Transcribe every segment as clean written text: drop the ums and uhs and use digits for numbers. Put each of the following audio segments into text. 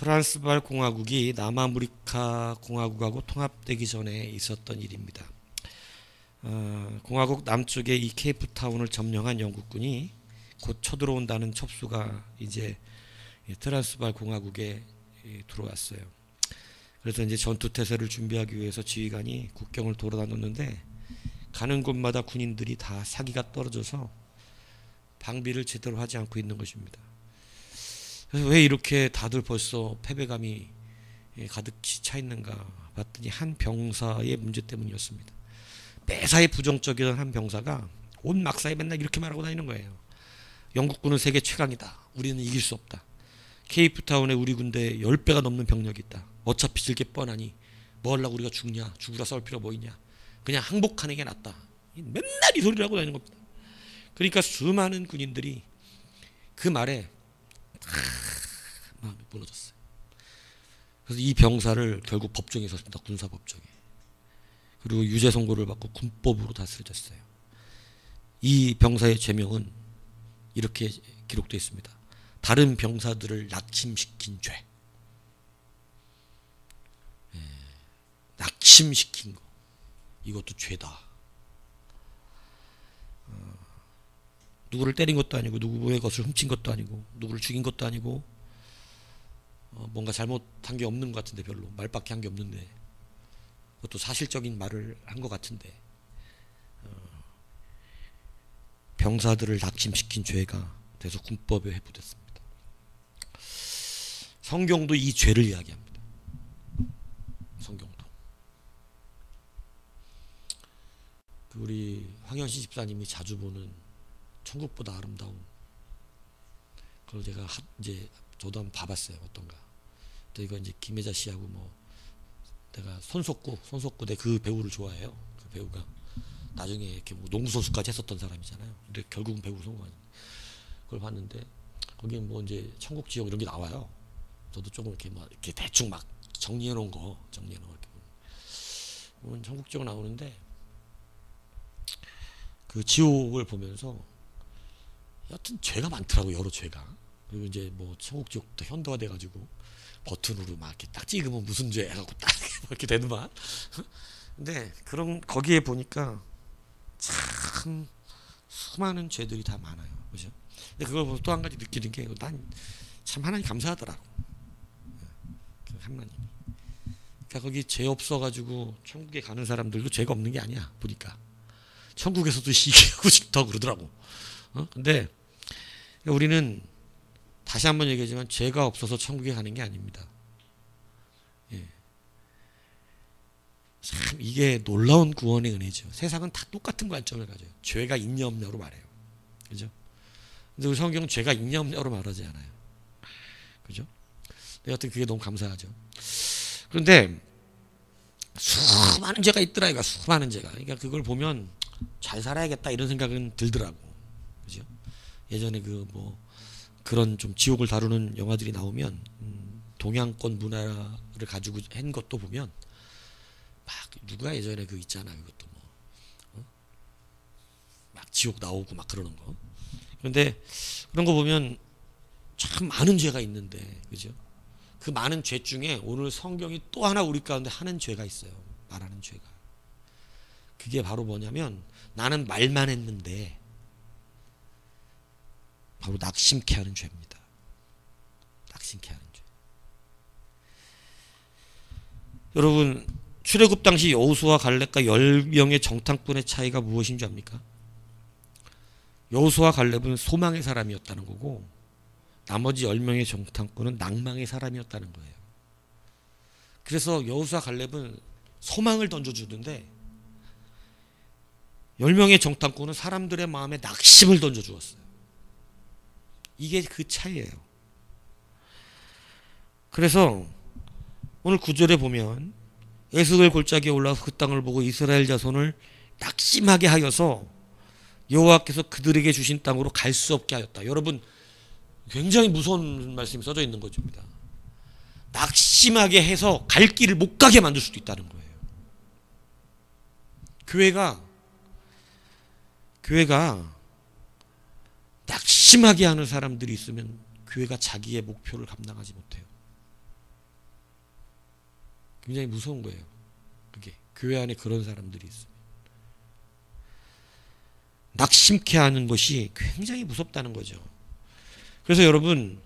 트란스발 공화국이 남아프리카 공화국하고 통합되기 전에 있었던 일입니다. 공화국 남쪽의 이 케이프타운을 점령한 영국군이 곧 쳐들어온다는 첩수가 이제 트란스발 공화국에 들어왔어요. 그래서 이제 전투 태세를 준비하기 위해서 지휘관이 국경을 돌아다녔는데 가는 곳마다 군인들이 다 사기가 떨어져서 방비를 제대로 하지 않고 있는 것입니다. 그래서 왜 이렇게 다들 벌써 패배감이 가득히 차 있는가 봤더니 한 병사의 문제 때문이었습니다. 매사에 부정적이던 한 병사가 온 막사에 맨날 이렇게 말하고 다니는 거예요. 영국군은 세계 최강이다. 우리는 이길 수 없다. 케이프타운에 우리 군대 10배가 넘는 병력이 있다. 어차피 질 게 뻔하니 뭐 하려고 우리가 죽냐. 죽으라 싸울 필요가 뭐 있냐. 그냥 항복하는 게 낫다. 맨날 이 소리를 하고 다니는 겁니다. 그러니까 수많은 군인들이 그 말에 마음이 무너졌어요. 그래서 이 병사를 결국 법정에 섰습니다. 군사법정에. 그리고 유죄 선고를 받고 군법으로 다스려졌어요. 이 병사의 죄명은 이렇게 기록되어 있습니다. 다른 병사들을 낙심시킨 죄. 낙심시킨 거. 이것도 죄다. 누구를 때린 것도 아니고 누구의 것을 훔친 것도 아니고 누구를 죽인 것도 아니고 뭔가 잘못한 게 없는 것 같은데 별로 말밖에 한 게 없는데 그것도 사실적인 말을 한 것 같은데 병사들을 낙심시킨 죄가 돼서 군법에 회부됐습니다. 성경도 이 죄를 이야기합니다. 성경도. 우리 황현신 집사님이 자주 보는 천국보다 아름다운 그걸 제가 이제 저도 한번 봐봤어요. 어떤가. 또 이거 이제 김혜자 씨하고 뭐 내가 손석구 내 그 배우를 좋아해요. 그 배우가 나중에 이렇게 뭐 농구 선수까지 했었던 사람이잖아요. 근데 결국은 배우로 성공한 그걸 봤는데 거기에 뭐 이제 천국 지역 이런 게 나와요. 저도 조금 이렇게 막 이렇게 대충 막 정리해 놓은 거 이렇게 보면 천국 지역 나오는데 그 지옥을 보면서 여튼 죄가 많더라고. 여러 죄가. 그리고 이제 뭐 천국 지옥부터 현대화 돼가지고 버튼으로 막 이렇게 딱 찍으면 무슨 죄 해갖고 딱 이렇게 되더만. 근데 그런 거기에 보니까 참 수많은 죄들이 다 많아요. 그죠? 근데 그걸 보면 또 한 가지 느끼는 게 난 참 하나님 감사하더라고. 하나님. 그러니까 거기 죄 없어가지고 천국에 가는 사람들도 죄가 없는 게 아니야. 보니까 천국에서도 시기하고 싶다 그러더라고. 근데 우리는 다시 한번 얘기하지만 죄가 없어서 천국에 가는 게 아닙니다. 예. 참 이게 놀라운 구원의 은혜죠. 세상은 다 똑같은 관점을 가져요. 죄가 있냐 없냐로 말해요. 그죠? 근데 우리 성경은 죄가 있냐 없냐로 말하지 않아요. 그죠? 여하튼 그게 너무 감사하죠. 그런데 수많은 죄가 있더라 이거. 수많은 죄가. 그러니까 그걸 보면 잘 살아야겠다 이런 생각은 들더라고. 그죠? 예전에 그 뭐 그런 좀 지옥을 다루는 영화들이 나오면 동양권 문화를 가지고 한 것도 보면 막 누가 예전에 그 있잖아. 그것도 뭐 막 지옥 나오고 막 그러는 거. 그런데 그런 거 보면 참 많은 죄가 있는데 그죠? 그 많은 죄 중에 오늘 성경이 또 하나 우리 가운데 하는 죄가 있어요. 말하는 죄가. 그게 바로 뭐냐면 나는 말만 했는데 바로 낙심케 하는 죄입니다. 낙심케 하는 죄. 여러분 출애굽 당시 여호수아 갈렙과 10명의 정탐꾼의 차이가 무엇인지 압니까? 여호수아 갈렙은 소망의 사람이었다는 거고 나머지 10명의 정탐꾼은 낭망의 사람이었다는 거예요. 그래서 여호수아 갈렙은 소망을 던져주는데 10명의 정탐꾼은 사람들의 마음에 낙심을 던져주었어요. 이게 그 차이예요. 그래서 오늘 9절에 보면 에스겔 골짜기에 올라서 그 땅을 보고 이스라엘 자손을 낙심하게 하여서 여호와께서 그들에게 주신 땅으로 갈 수 없게 하였다. 여러분 굉장히 무서운 말씀이 써져 있는 것입니다. 낙심하게 해서 갈 길을 못 가게 만들 수도 있다는 거예요. 교회가 낙심하게 하는 사람들이 있으면 교회가 자기의 목표를 감당하지 못해요. 굉장히 무서운 거예요. 그게 교회 안에 그런 사람들이 있어요. 낙심케 하는 것이 굉장히 무섭다는 거죠. 그래서 여러분,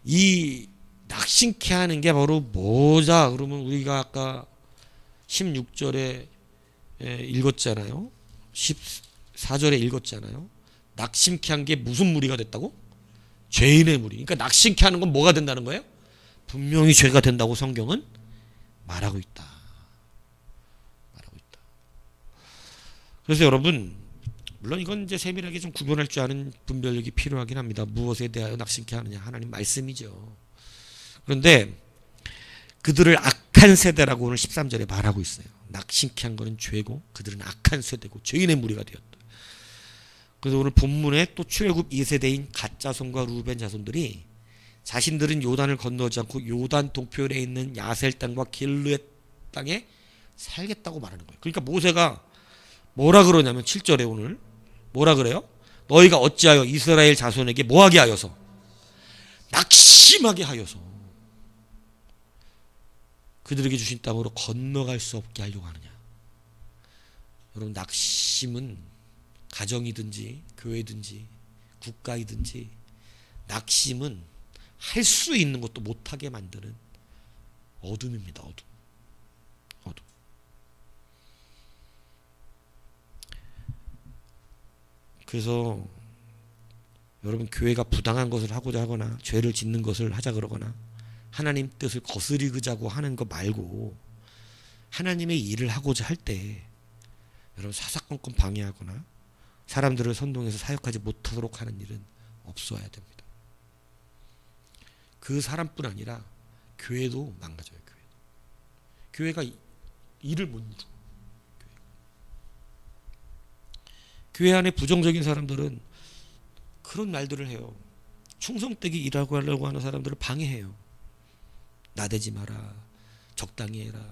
이 낙심케 하는 게 바로 뭐자? 그러면 우리가 아까 16절에 읽었잖아요. 14절에 읽었잖아요. 낙심케 한 게 무슨 무리가 됐다고? 죄인의 무리. 그러니까 낙심케 하는 건 뭐가 된다는 거예요? 분명히 죄가 된다고 성경은 말하고 있다. 말하고 있다. 그래서 여러분, 물론 이건 이제 세밀하게 좀 구분할 줄 아는 분별력이 필요하긴 합니다. 무엇에 대하여 낙심케 하느냐? 하나님 말씀이죠. 그런데 그들을 악한 세대라고 오늘 13절에 말하고 있어요. 낙심케 한 거는 죄고 그들은 악한 세대고 죄인의 무리가 되었다. 그래서 오늘 본문에 또 출애굽 2세대인 갓 자손과 루벤 자손들이 자신들은 요단을 건너지 않고 요단 동편에 있는 야셀 땅과 길르앗 땅에 살겠다고 말하는 거예요. 그러니까 모세가 뭐라 그러냐면 7절에 오늘 뭐라 그래요? 너희가 어찌하여 이스라엘 자손에게 뭐하게 하여서? 낙심하게 하여서 그들에게 주신 땅으로 건너갈 수 없게 하려고 하느냐. 여러분, 낙심은 가정이든지 교회든지 국가이든지 낙심은 할 수 있는 것도 못하게 만드는 어둠입니다. 어둠. 그래서 여러분, 교회가 부당한 것을 하고자 하거나 죄를 짓는 것을 하자 그러거나 하나님 뜻을 거스르자고 하는 거 말고 하나님의 일을 하고자 할 때 여러분, 사사건건 방해하거나 사람들을 선동해서 사역하지 못하도록 하는 일은 없어야 됩니다. 그 사람뿐 아니라 교회도 망가져요. 교회가 일을 못 이루고, 교회 안에 부정적인 사람들은 그런 말들을 해요. 충성되게 일하고 하려고 하는 사람들을 방해해요. 나대지 마라, 적당히 해라.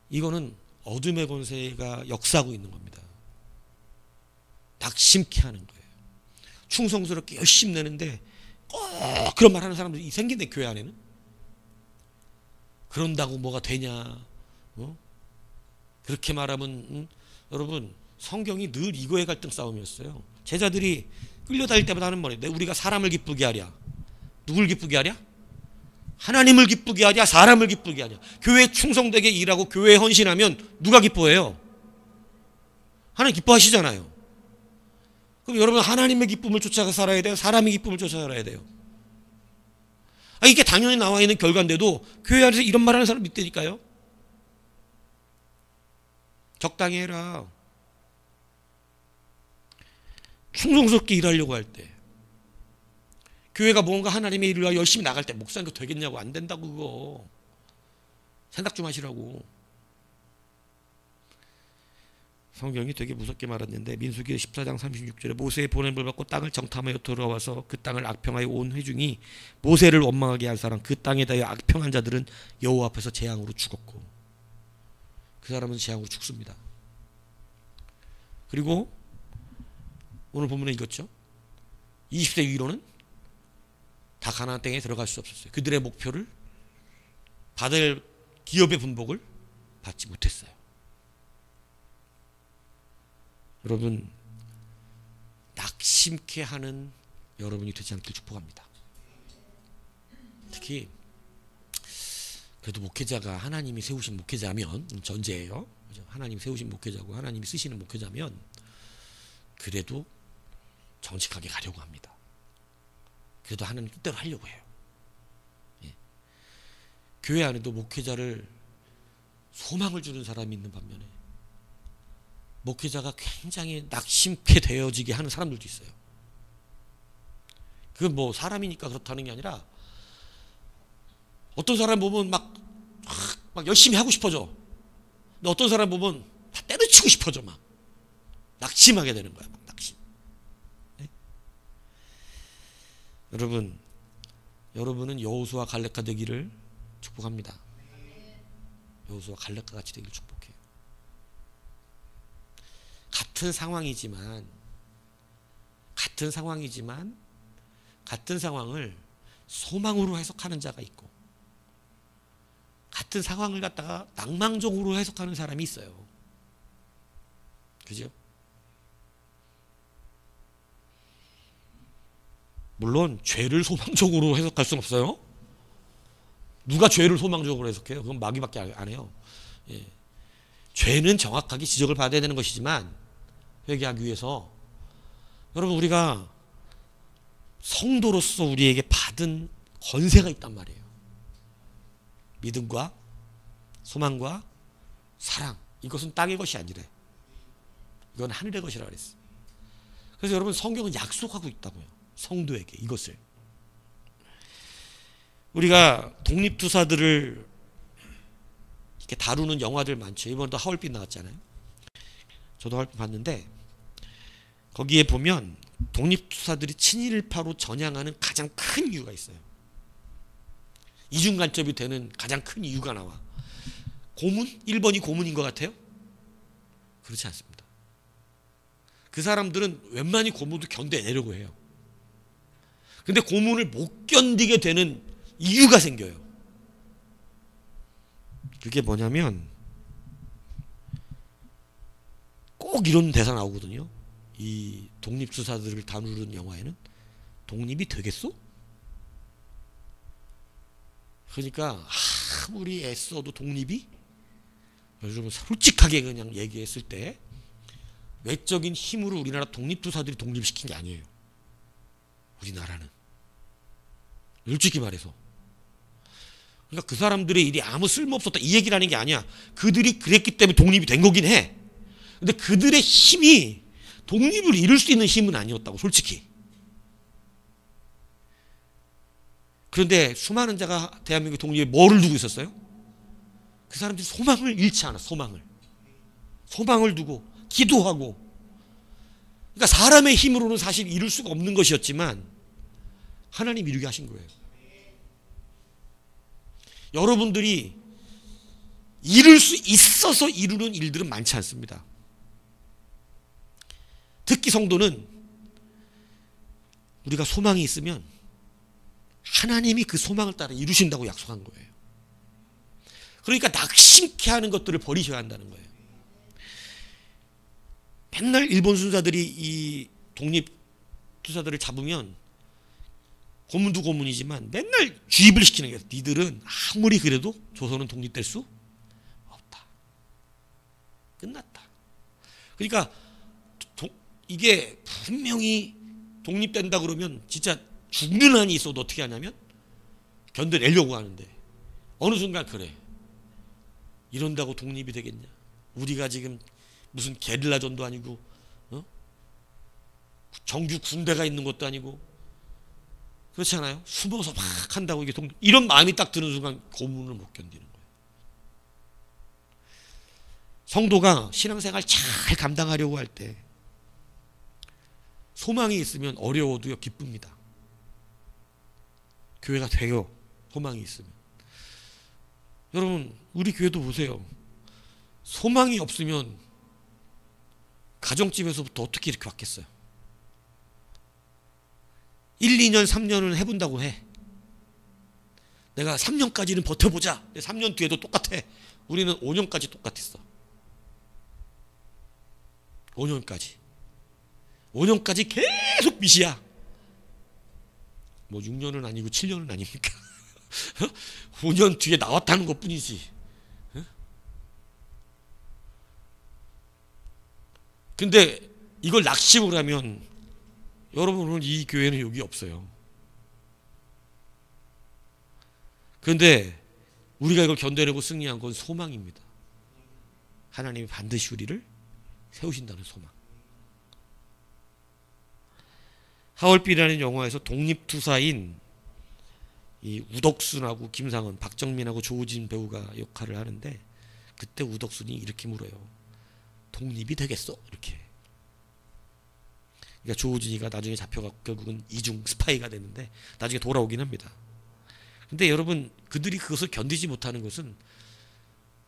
이거는 어둠의 권세가 역사하고 있는 겁니다. 낙심케 하는 거예요. 충성스럽게 열심히 내는데 꼭 그런 말 하는 사람들이 생긴대, 교회 안에는. 그런다고 뭐가 되냐? 그렇게 말하면 여러분, 성경이 늘 이거의 갈등 싸움이었어요. 제자들이 끌려다닐 때마다 하는 말이에요. 우리가 사람을 기쁘게 하랴. 누굴 기쁘게 하랴? 하나님을 기쁘게 하랴? 사람을 기쁘게 하랴? 교회에 충성되게 일하고 교회에 헌신하면 누가 기뻐해요? 하나님 기뻐하시잖아요. 그럼 여러분, 하나님의 기쁨을 쫓아가 살아야 돼요? 사람의 기쁨을 쫓아 살아야 돼요? 이게 당연히 나와 있는 결과인데도 교회 안에서 이런 말 하는 사람 있다니까요. 적당히 해라. 충성스럽게 일하려고 할 때, 교회가 뭔가 하나님의 일을 열심히 나갈 때 목사님 그거 되겠냐고. 안 된다고. 그거 생각 좀 하시라고. 성경이 되게 무섭게 말했는데 민수기 14장 36절에 모세의 보냄을 받고 땅을 정탐하여 돌아와서 그 땅을 악평하여 온 회중이 모세를 원망하게 한 사람, 그 땅에 대하여 악평한 자들은 여호와 앞에서 재앙으로 죽었고, 그 사람은 재앙으로 죽습니다. 그리고 오늘 본문에 읽었죠. 20세 위로는 다 가나안 땅에 들어갈 수 없었어요. 그들의 목표를 받을 기업의 분복을 받지 못했어요. 여러분, 낙심케 하는 여러분이 되지 않길 축복합니다. 특히 그래도 목회자가 하나님이 세우신 목회자면, 전제예요. 하나님이 세우신 목회자고 하나님이 쓰시는 목회자면 그래도 정직하게 가려고 합니다. 그래도 하나님 뜻대로 하려고 해요. 예. 교회 안에도 목회자를 소망을 주는 사람이 있는 반면에 목회자가 굉장히 낙심케 되어지게 하는 사람들도 있어요. 그건 뭐 사람이니까 그렇다는 게 아니라 어떤 사람 보면 막 열심히 하고 싶어져. 근데 어떤 사람 보면 다 때려치고 싶어져. 막 낙심하게 되는 거야. 막 낙심. 네? 여러분은 여호수아 갈렙과 되기를 축복합니다. 여호수아 갈렙과 같이 되기를 축복해요. 같은 상황을 소망으로 해석하는 자가 있고, 같은 상황을 갖다가 낭만적으로 해석하는 사람이 있어요. 그죠? 물론 죄를 소망적으로 해석할 수는 없어요. 누가 죄를 소망적으로 해석해요? 그건 마귀밖에 안 해요. 예. 죄는 정확하게 지적을 받아야 되는 것이지만 회개하기 위해서 여러분 우리가 성도로서 우리에게 받은 권세가 있단 말이에요. 믿음과 소망과 사랑, 이것은 땅의 것이 아니래. 이건 하늘의 것이라 그랬어요. 그래서 여러분 성경은 약속하고 있다고요. 성도에게 이것을. 우리가 독립투사들을 이렇게 다루는 영화들 많죠. 이번에도 하얼빈 나왔잖아요. 저도 하얼빈 봤는데 거기에 보면 독립투사들이 친일파로 전향하는 가장 큰 이유가 있어요. 이중간첩이 되는 가장 큰 이유가 나와. 고문? 1번이 고문인 것 같아요? 그렇지 않습니다. 그 사람들은 웬만히 고문도 견뎌내려고 해요. 근데 고문을 못 견디게 되는 이유가 생겨요. 그게 뭐냐면 꼭 이런 대사 나오거든요. 이 독립투사들을 다루는 영화에는 독립이 되겠소? 그러니까 아무리 애써도 독립이, 여러분 솔직하게 그냥 얘기했을 때 외적인 힘으로 우리나라 독립투사들이 독립시킨 게 아니에요. 우리나라는 솔직히 말해서. 그러니까 그 사람들의 일이 아무 쓸모없었다 이 얘기를 하는 게 아니야. 그들이 그랬기 때문에 독립이 된 거긴 해. 근데 그들의 힘이 독립을 이룰 수 있는 힘은 아니었다고 솔직히. 그런데 수많은 자가 대한민국 독립에 뭐를 두고 있었어요? 그 사람들이 소망을 잃지 않아. 소망을 두고 기도하고. 그러니까 사람의 힘으로는 사실 이룰 수가 없는 것이었지만 하나님 이루게 하신 거예요. 여러분들이 이룰 수 있어서 이루는 일들은 많지 않습니다. 특히 성도는 우리가 소망이 있으면 하나님이 그 소망을 따라 이루신다고 약속한 거예요. 그러니까 낙심케 하는 것들을 버리셔야 한다는 거예요. 맨날 일본 순사들이 이 독립투사들을 잡으면 고문도 고문이지만 맨날 주입을 시키는 거예요. 니들은 아무리 그래도 조선은 독립될 수 없다. 끝났다. 그러니까 이게 분명히 독립된다 그러면 진짜 죽는 한이 있어도 어떻게 하냐면 견뎌내려고 하는데 어느 순간 그래. 이런다고 독립이 되겠냐. 우리가 지금 무슨 게릴라전도 아니고 정규 군대가 있는 것도 아니고 그렇지 않아요? 숨어서 막 한다고 이게 이런 마음이 딱 드는 순간 고문을 못 견디는 거예요. 성도가 신앙생활 잘 감당하려고 할 때 소망이 있으면 어려워도요 기쁩니다. 교회가 돼요. 소망이 있으면. 여러분 우리 교회도 보세요. 소망이 없으면 가정집에서부터 어떻게 이렇게 왔겠어요? 1, 2년, 3년은 해본다고 해. 내가 3년까지는 버텨보자. 3년 뒤에도 똑같아. 우리는 5년까지 똑같았어. 5년까지 계속 미시야. 뭐 6년은 아니고 7년은 아닙니까? 5년 뒤에 나왔다는 것 뿐이지. 근데 이걸 낙심을 하면 여러분은 이 교회는 여기 없어요. 그런데 우리가 이걸 견뎌내고 승리한 건 소망입니다. 하나님이 반드시 우리를 세우신다는 소망. 하얼빈이라는 영화에서 독립투사인 이 우덕순하고 김상원, 박정민하고 조우진 배우가 역할을 하는데 그때 우덕순이 이렇게 물어요. 독립이 되겠어? 이렇게. 그러니까 조우진이가 나중에 잡혀가 결국은 이중 스파이가 되는데 나중에 돌아오긴 합니다. 근데 여러분 그들이 그것을 견디지 못하는 것은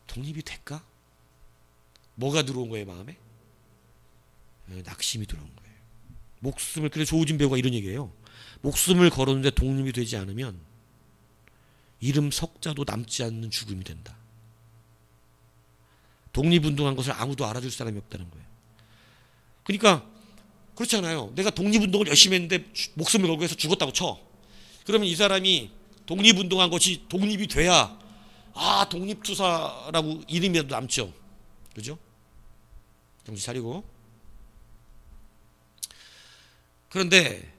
독립이 될까? 뭐가 들어온 거예요 마음에? 낙심이 들어온 거예요. 목숨을, 그래서 조우진 배우가 이런 얘기해요. 목숨을 걸었는데 독립이 되지 않으면 이름 석자도 남지 않는 죽음이 된다. 독립운동한 것을 아무도 알아줄 사람이 없다는 거예요. 그러니까 그렇잖아요. 내가 독립운동을 열심히 했는데 목숨을 걸고 해서 죽었다고 쳐. 그러면 이 사람이 독립운동한 것이 독립이 돼야 독립투사라고 이름이라도 남죠. 그죠? 정신 차리고. 그런데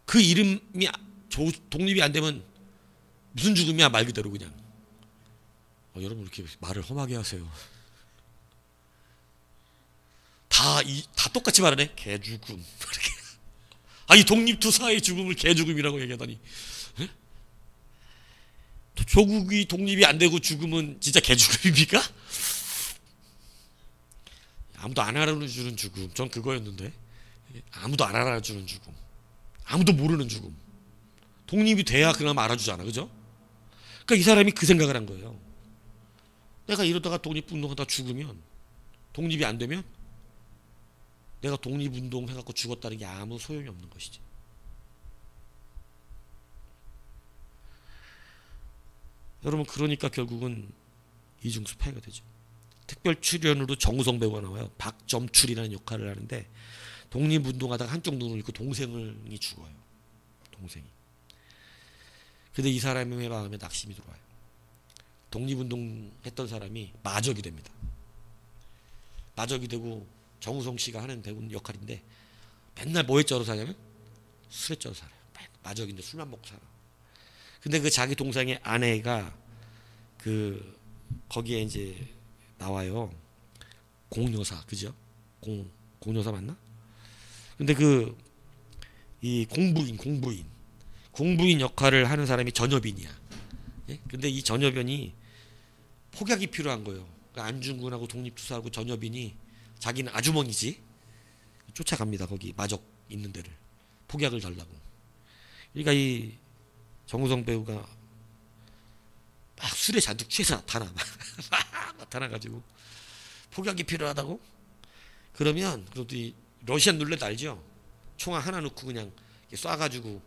그 이름이 독립이 안 되면 무슨 죽음이야? 말 그대로 그냥. 여러분 이렇게 말을 험하게 하세요. 다 똑같이 말하네. 개죽음. 이 독립투사의 죽음을 개죽음이라고 얘기하다니. 에? 조국이 독립이 안 되고 죽으면 진짜 개죽음입니까? 아무도 안 알아주는 죽음. 전 그거였는데. 아무도 안 알아주는 죽음. 아무도 모르는 죽음. 독립이 돼야 그나마 알아주잖아. 그죠? 그러니까 이 사람이 그 생각을 한 거예요. 내가 이러다가 독립운동하다 죽으면, 독립이 안 되면 내가 독립운동 해갖고 죽었다는 게 아무 소용이 없는 것이지. 여러분, 그러니까 결국은 이중수 파해가 되죠. 특별 출연으로 정우성 배우가 나와요. 박점출이라는 역할을 하는데, 독립운동하다가 한쪽 눈을 잃고 동생이 죽어요. 동생이. 근데 이 사람의 마음에 낙심이 들어와요. 독립운동 했던 사람이 마적이 됩니다. 마적이 되고 정우성 씨가 하는 배우 역할인데 맨날 뭐에 쩔어 사냐면 술에 쩔어 살아요. 마적인데 술만 먹고 살아. 근데 그 자기 동생의 아내가 거기에 이제 나와요. 공여사, 그죠? 공여사 맞나? 근데 이 공부인 역할을 하는 사람이 전여빈이야. 예? 근데 이 전여빈이 폭약이 필요한 거예요. 그러니까 안중근하고 독립투사하고 전여빈이 자기는 아주머니지. 쫓아갑니다. 거기 마적 있는 데를. 폭약을 달라고. 그러니까 이 정우성 배우가 막 술에 잔뜩 취해서 나타나가지고 폭약이 필요하다고? 그러면 그래도 이 러시안 룰렛 알죠? 총알 하나 넣고 그냥 쏴가지고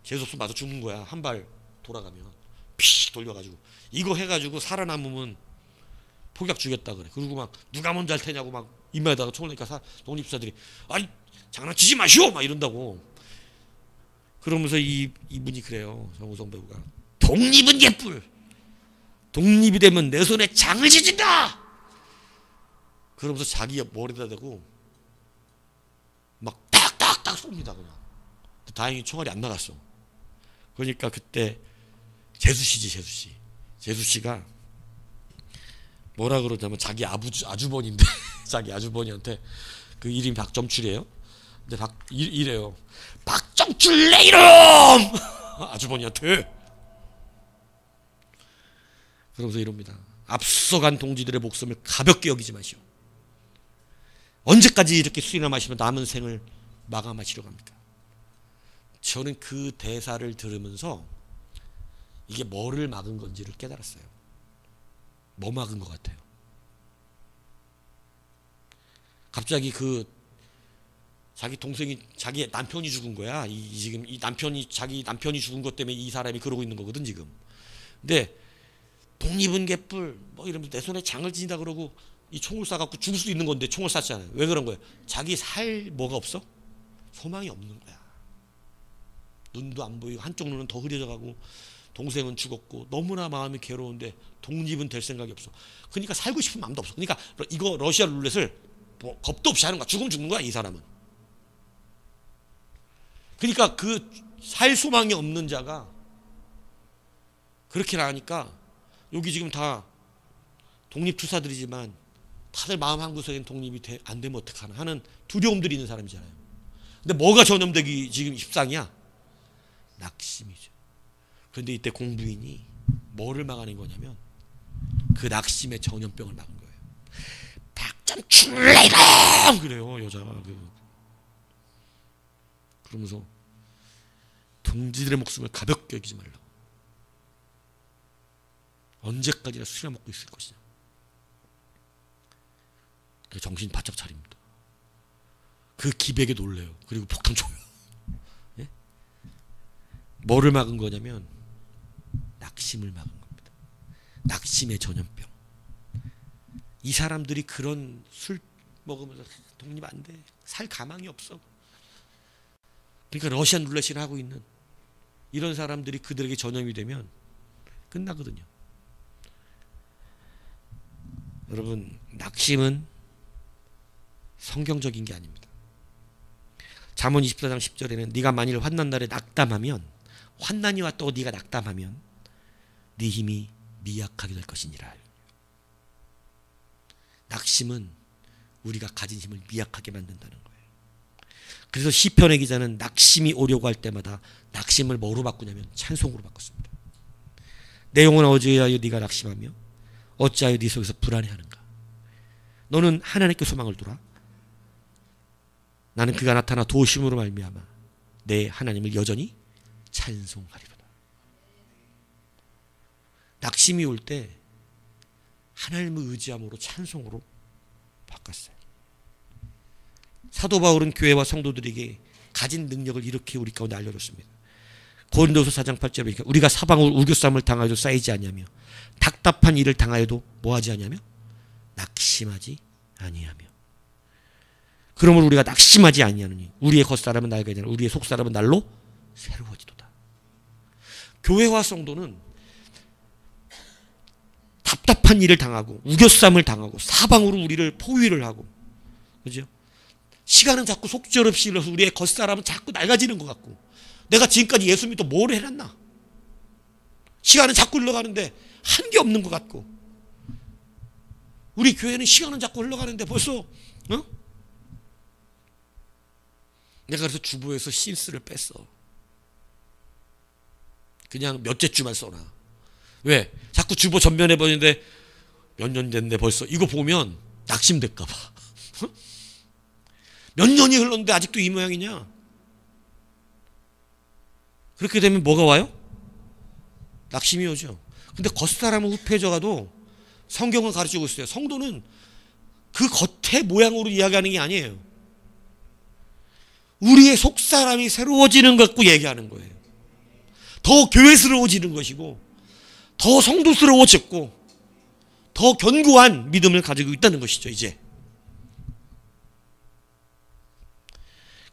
재수없어 맞아 죽는 거야. 한 발 돌아가면 픽 돌려가지고 이거 해가지고 살아남으면 폭약 주겠다 그래. 그리고 막 누가 먼저 할 테냐고 막 이마에다가 총을 내니까 독립사들이 아니 장난치지 마시오 막 이런다고. 그러면서 이분이 그래요. 정우성 배우가 독립은 개뿔. 독립이 되면 내 손에 장을 지진다. 그러면서 자기 머리에다 대고 막 딱딱딱 쏩니다 그냥. 다행히 총알이 안 나갔어. 그러니까 그때 재수씨가 뭐라 그러냐면 자기 아주버니인데 자기 아주버니한테 그 이름이 박점출이에요. 근데 이래요. 박점출 내 이름! 아주버니한테. 그러면서 이럽니다. 앞서간 동지들의 목숨을 가볍게 여기지 마시오. 언제까지 이렇게 술이나 마시면 남은 생을 마감하시려고 합니까? 저는 그 대사를 들으면서 이게 뭐를 막은 건지를 깨달았어요. 뭐 막은 것 같아요? 갑자기 자기 동생이 자기 남편이 죽은 거야. 지금 자기 남편이 죽은 것 때문에 이 사람이 그러고 있는 거거든 지금. 근데 독립은 개뿔 뭐 이러면서 내 손에 장을 지닌다 그러고 이 총을 쏴갖고 죽을 수도 있는 건데 총을 쐈잖아요. 왜 그런 거예요? 자기 살 뭐가 없어? 소망이 없는 거야. 눈도 안 보이고 한쪽 눈은 더 흐려져가고 동생은 죽었고 너무나 마음이 괴로운데 독립은 될 생각이 없어. 그러니까 살고 싶은 마음도 없어. 그러니까 이거 러시아 룰렛을 뭐 겁도 없이 하는 거야. 죽으면 죽는 거야 이 사람은. 그러니까 살 소망이 없는 자가 그렇게 나가니까 여기 지금 다 독립투사들이지만 다들 마음 한구석엔 독립이 안 되면 어떡하나 하는 두려움들이 있는 사람이잖아요. 근데 뭐가 전염되기 지금 십상이야? 낙심이죠. 그런데 이때 공부인이 뭐를 막아낸 거냐면 그 낙심의 전염병을 막은 거예요. 박점출레이랑 그래요 여자가. 그러면서 동지들의 목숨을 가볍게 여기지 말라고. 언제까지나 술을 먹고 있을 것이냐. 정신 바짝 차립니다. 그 기백에 놀래요. 그리고 폭탄 줘요. 예? 뭐를 막은 거냐면 낙심을 막은 겁니다. 낙심의 전염병. 이 사람들이 그런 술 먹으면서 독립 안 돼. 살 가망이 없어. 그러니까 러시안 룰렛을 하고 있는 이런 사람들이 그들에게 전염이 되면 끝나거든요. 여러분, 낙심은 성경적인 게 아닙니다. 잠언 24장 10절에는 네가 만일 환난 날에 낙담하면, 환난이 왔다고 네가 낙담하면 네 힘이 미약하게 될 것이니라. 낙심은 우리가 가진 힘을 미약하게 만든다는 거예요. 그래서 시편의 기자는 낙심이 오려고 할 때마다 낙심을 뭐로 바꾸냐면 찬송으로 바꿨습니다. 내 영혼아 어찌하여 네가 낙심하며 어찌하여 네 속에서 불안해하는가. 너는 하나님께 소망을 두라. 나는 그가 나타나 도우심으로 말미암아 내 하나님을 여전히 찬송하리로다. 낙심이 올 때 하나님을 의지함으로 찬송으로 바꿨어요. 사도 바울은 교회와 성도들에게 가진 능력을 이렇게 우리 가운데 알려줬습니다. 고린도서 4장 8절에 보니까 우리가 사방으로 우겨쌈을 당하여도 쌓이지 아니하며 답답한 일을 당하여도 뭐하지 아니하며 낙심하지 아니하며. 그러므로 우리가 낙심하지 아니하느니 우리의 겉사람은 낡아야 되나 우리의 속사람은 날로 새로워지도다. 교회와 성도는 답답한 일을 당하고 우겨쌈을 당하고 사방으로 우리를 포위를 하고, 그죠? 시간은 자꾸 속절없이 흘러서 우리의 겉사람은 자꾸 낡아지는 것 같고, 내가 지금까지 예수 믿고 뭘 해놨나? 시간은 자꾸 흘러가는데 한 게 없는 것 같고, 우리 교회는 시간은 자꾸 흘러가는데 벌써 내가 그래서 주보에서 신스를 뺐어. 그냥 몇째 주만 써놔. 왜? 자꾸 주보 전면에 보이는데 몇 년 됐네 벌써. 이거 보면 낙심될까 봐. 몇 년이 흘렀는데 아직도 이 모양이냐? 그렇게 되면 뭐가 와요? 낙심이 오죠. 근데 겉사람은 흡해져가도 성경은 가르치고 있어요. 성도는 그 겉의 모양으로 이야기하는 게 아니에요. 우리의 속사람이 새로워지는 것 갖고 얘기하는 거예요. 더 교회스러워지는 것이고 더 성도스러워졌고 더 견고한 믿음을 가지고 있다는 것이죠. 이제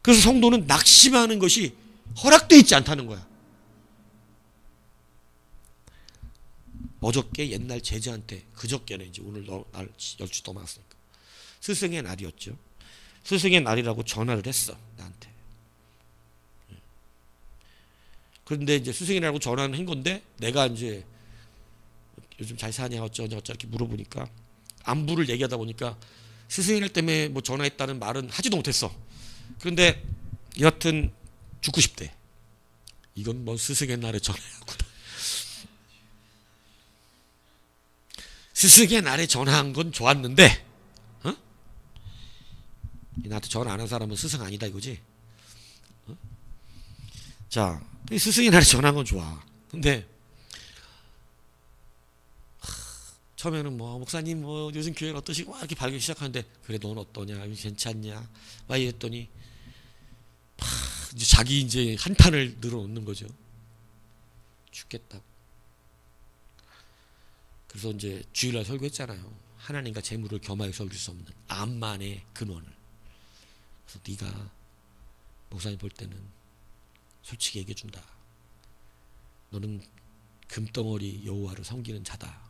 그래서 성도는 낙심하는 것이 허락되어 있지 않다는 거야. 어저께 옛날 제자한테, 그저께는 이제 오늘 날 10주 넘어갔으니까 스승의 날이었죠. 스승의 날이라고 전화를 했어 나한테. 그런데 이제 스승의 날이라고 전화를 한 건데 내가 이제 요즘 잘 사냐 어쩌고저쩌고 이렇게 물어보니까 안부를 얘기하다 보니까 스승의 날 때문에 뭐 전화했다는 말은 하지도 못했어. 그런데 여하튼 죽고 싶대. 이건 뭐 스승의 날에 전화하구나. 스승의 날에 전화한 건 좋았는데 나한테 전화 안 한 사람은 스승 아니다 이거지. 자, 스승의 날에 전화한 건 좋아. 근데 처음에는 뭐 목사님 뭐 요즘 교회는 어떠시고 막 이렇게 발기 시작하는데 그래 넌 어떠냐 괜찮냐 막 이랬더니 이제 자기 이제 한탄을 늘어놓는 거죠. 죽겠다고. 그래서 이제 주일날 설교했잖아요. 하나님과 재물을 겸하여 섬길 수 없는 암만의 근원을. 그래서 네가 목사님 볼 때는 솔직히 얘기해 준다. 너는 금덩어리 여호와를 섬기는 자다.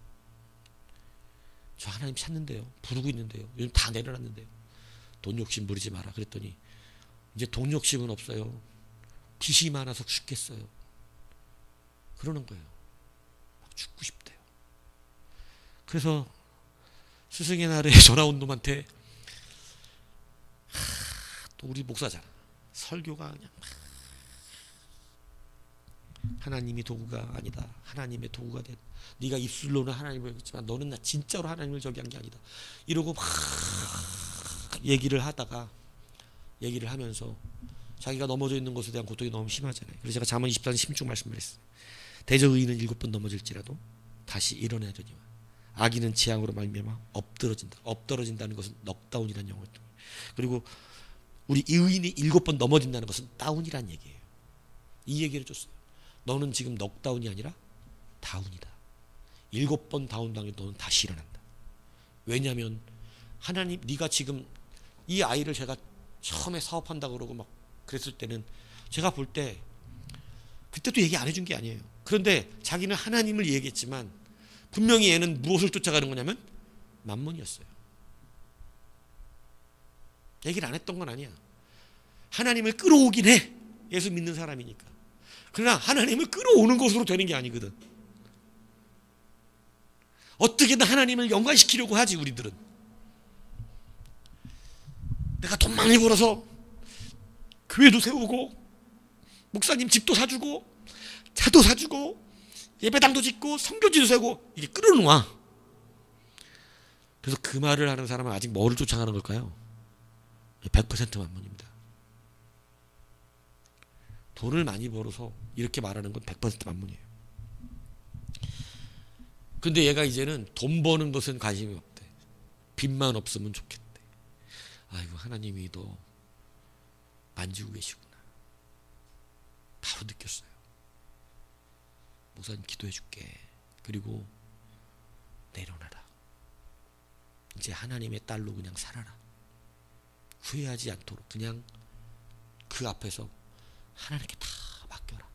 저 하나님 찾는데요. 부르고 있는데요. 요즘 다 내려놨는데요. 돈 욕심 부리지 마라. 그랬더니 이제 돈 욕심은 없어요. 빚이 많아서 죽겠어요. 그러는 거예요. 막 죽고 싶대요. 그래서 스승의 날에 전화 온 놈한테 또 우리 목사잖아. 설교가 그냥 하나님이 도구가 아니다. 하나님의 도구가 된. 네가 입술로는 하나님을 믿지만 너는 나 진짜로 하나님을 저기 한 게 아니다. 이러고 막 얘기를 하다가 얘기를 하면서 자기가 넘어져 있는 것에 대한 고통이 너무 심하잖아요. 그래서 제가 잠언 24장 16중 말씀을 했어요. 대저 의인은 7번 넘어질지라도 다시 일어나려니와 악인은 재앙으로 말미암아 엎드러진다. 엎드러진다는 것은 넉다운이라는 영어예요. 그리고 우리 의인이 7번 넘어진다는 것은 다운이라는 얘기예요. 이 얘기를 줬어요. 너는 지금 넉다운이 아니라 다운이다. 7번 다운당해 너는 다시 일어난다. 왜냐하면 하나님, 네가 지금 이 아이를 제가 처음에 사업한다 그러고 막 그랬을 때는 제가 볼 때 그때도 얘기 안 해준 게 아니에요. 그런데 자기는 하나님을 얘기했지만 분명히 얘는 무엇을 쫓아가는 거냐면 만몬이었어요. 얘기를 안 했던 건 아니야. 하나님을 끌어오긴 해. 예수 믿는 사람이니까. 그러나 하나님을 끌어오는 것으로 되는 게 아니거든. 어떻게든 하나님을 영광시키려고 하지 우리들은. 내가 돈 많이 벌어서 교회도 세우고 목사님 집도 사주고 차도 사주고 예배당도 짓고 선교지도 세우고 이게 끌어놓아. 그래서 그 말을 하는 사람은 아직 뭐를 쫓아가는 걸까요? 100% 만몬입니다. 돈을 많이 벌어서 이렇게 말하는 건 100% 만몬이에요. 근데 얘가 이제는 돈 버는 것은 관심이 없대. 빚만 없으면 좋겠대. 아이고, 하나님이 너 만지고 계시구나. 바로 느꼈어요. 목사님 기도해 줄게. 그리고 내려놔라. 이제 하나님의 딸로 그냥 살아라. 후회하지 않도록 그냥 그 앞에서 하나님께 다 맡겨라.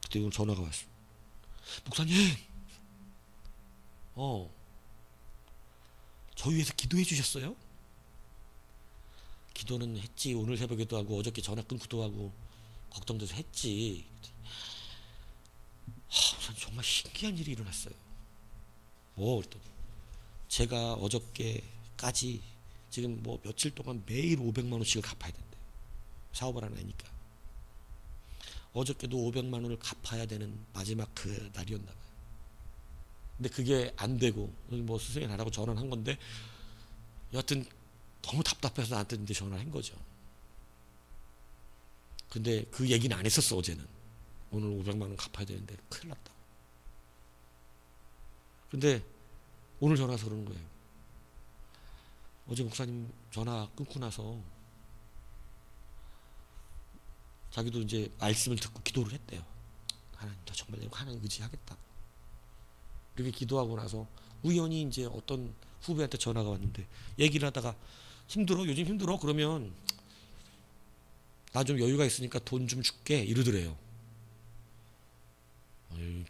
그때 오늘 전화가 왔어. 목사님, 저 위해서 기도해 주셨어요? 기도는 했지. 오늘 새벽에도 하고 어저께 전화 끊고도 하고 걱정돼서 했지. 목사님, 정말 신기한 일이 일어났어요. 뭐 그랬더니 제가 어저께까지 지금 뭐 며칠 동안 매일 500만 원씩을 갚아야 된대요. 사업을 하나 하니까. 어저께도 500만 원을 갚아야 되는 마지막 그 날이었나 봐요. 근데 그게 안 되고 뭐 스승이 하라고 전화를 한 건데 여하튼 너무 답답해서 나한테 이제 전화를 한 거죠. 근데 그 얘기는 안 했었어. 어제는 오늘 500만 원 갚아야 되는데 큰일 났다. 근데 오늘 전화 와서 그러는 거예요. 어제 목사님 전화 끊고 나서 자기도 이제 말씀을 듣고 기도를 했대요. 하나님, 나 정말 내가 하나님 의지하겠다. 이렇게 기도하고 나서 우연히 이제 어떤 후배한테 전화가 왔는데 얘기를 하다가 힘들어? 요즘 힘들어? 그러면 나 좀 여유가 있으니까 돈 좀 줄게 이러더래요.